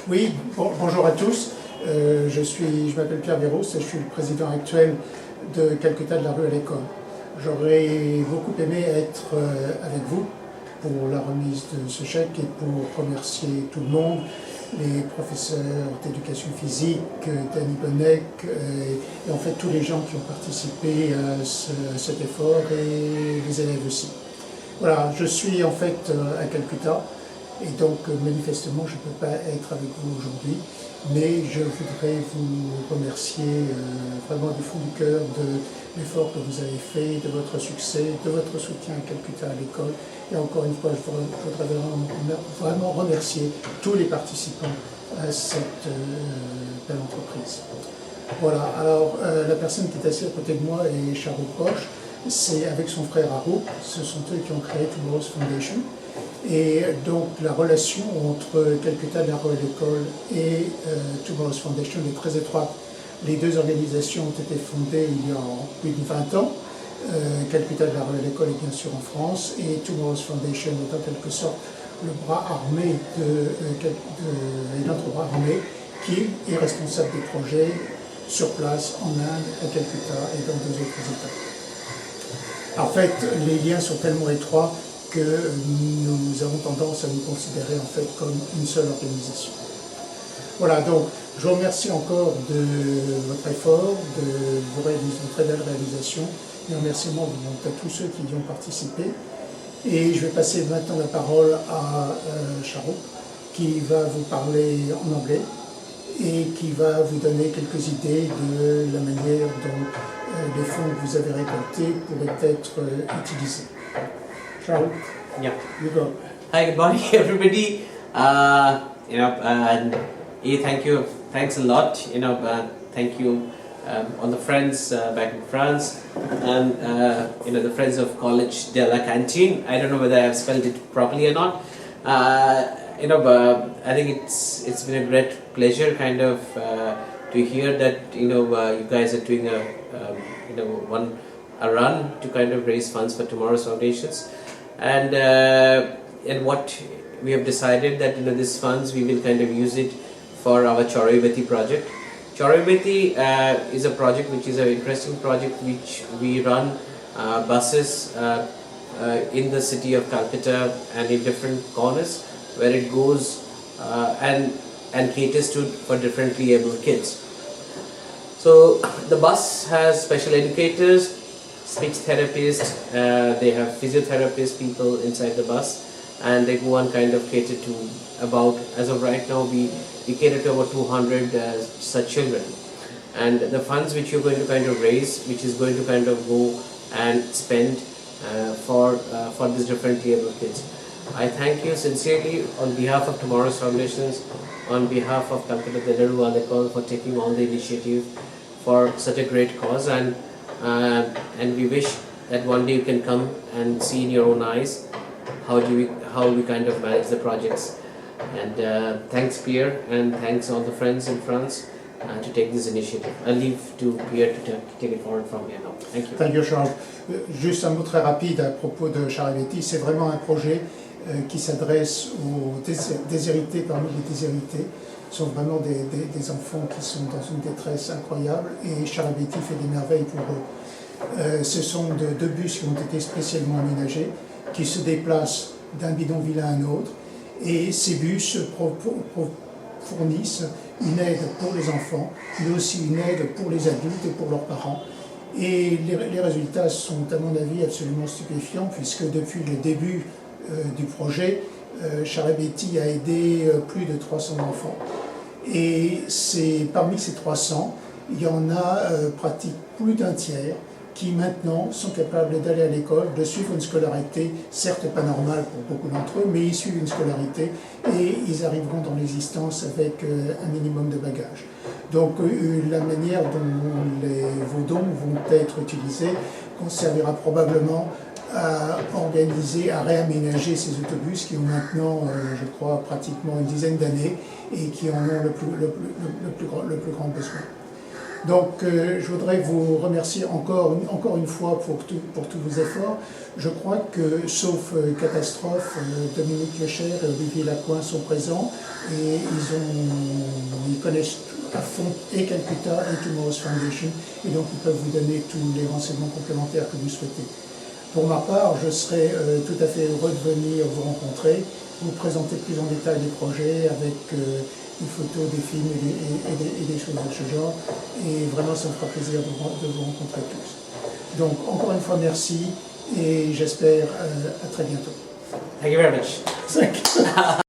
Oui, bonjour à tous. Je m'appelle Pierre Véros et je suis le président actuel de Calcutta de la rue à l'école. J'aurais beaucoup aimé être avec vous pour la remise de ce chèque et pour remercier tout le monde, les professeurs d'éducation physique, Danny Bonnec et en fait tous les gens qui ont participé à cet effort et les élèves aussi. Voilà, je suis en fait à Calcutta. Et donc, manifestement, je ne peux pas être avec vous aujourd'hui, mais je voudrais vous remercier vraiment du fond du cœur de l'effort que vous avez fait, de votre succès, de votre soutien à Calcutta à l'école. Et encore une fois, je voudrais vraiment remercier tous les participants à cette belle entreprise. Voilà, alors la personne qui est assise à côté de moi est Charles Poche. C'est avec son frère Harouk, ce sont eux qui ont créé Tomorrow's Foundation. Et donc la relation entre Calcutta de la rue à l'école et Tomorrow's Foundation est très étroite. Les deux organisations ont été fondées il y a plus de 20 ans. Calcutta de la rue à l'école est bien sûr en France et Tomorrow's Foundation est en quelque sorte le bras armé notre bras armé qui est responsable des projets sur place en Inde, à Calcutta et dans deux autres États. En fait, les liens sont tellement étroits que nous avons tendance à nous considérer en fait comme une seule organisation. Voilà, donc je vous remercie encore de votre effort, de vos très belles réalisations, et un remerciement à tous ceux qui y ont participé. Et je vais passer maintenant la parole à Charouk, qui va vous parler en anglais et qui va vous donner quelques idées de la manière dont les fonds que vous avez récoltés pourraient être utilisés. Charles, yeah. You go. Hi, good morning, everybody. And thanks a lot. Thank you all the friends back in France, and the friends of College de la Cantine. I don't know whether I've spelled it properly or not. I think it's been a great pleasure, kind of, to hear that you guys are doing a run to kind of raise funds for Tomorrow's Foundations. And what we have decided that this funds we will kind of use it for our Choroibeti project. Choroibeti is a project which is an interesting project which we run buses in the city of Calcutta and in different corners where it goes and caters for differently abled kids. So the bus has special educators, speech therapists, they have physiotherapists, people inside the bus, and they go on kind of cater to about, as of right now, we cater to about 200 such children. And the funds which you're going to kind of raise, which is going to kind of go and spend for these differently abled kids. I thank you sincerely on behalf of Tomorrow's Foundations, on behalf of Calcutta de la Rue à l'école for taking all the initiative for such a great cause, and we wish that one day you can come and see in your own eyes how we kind of manage the projects. And thanks Pierre, and thanks all the friends in France to take this initiative. I'll leave to Pierre to take it forward from here now. Thank you. Thank you, Charles. Juste un mot très rapide à propos de Choroibeti. C'est vraiment un projet qui s'adresse aux déshérités parmi les déshérités. Ce sont vraiment des enfants qui sont dans une détresse incroyable et Choroibeti fait des merveilles pour eux. Ce sont deux bus qui ont été spécialement aménagés, qui se déplacent d'un bidonville à un autre, et ces bus fournissent une aide pour les enfants, mais aussi une aide pour les adultes et pour leurs parents. Et les résultats sont, à mon avis, absolument stupéfiants, puisque depuis le début du projet, Choroibeti a aidé plus de 300 enfants. Et parmi ces 300, il y en a pratiquement plus d'un tiers qui maintenant sont capables d'aller à l'école, de suivre une scolarité, certes pas normale pour beaucoup d'entre eux, mais ils suivent une scolarité et ils arriveront dans l'existence avec un minimum de bagages. Donc la manière dont vos dons vont être utilisés servira probablement à organiser, à réaménager ces autobus qui ont maintenant, je crois, pratiquement une dizaine d'années et qui en ont le plus grand besoin. Donc je voudrais vous remercier encore une fois pour tous vos efforts. Je crois que, sauf catastrophe, Dominique Lecher et Olivier Lacoin sont présents et ils connaissent à fond et Calcutta et Tomorrow's Foundation, et donc ils peuvent vous donner tous les renseignements complémentaires que vous souhaitez. Pour ma part, je serai tout à fait heureux de venir vous rencontrer, vous présenter plus en détail les projets avec des photos, des films et des choses de ce genre. Et vraiment, ça me fera plaisir de vous rencontrer tous. Donc, encore une fois, merci et j'espère à très bientôt. Thank you very much.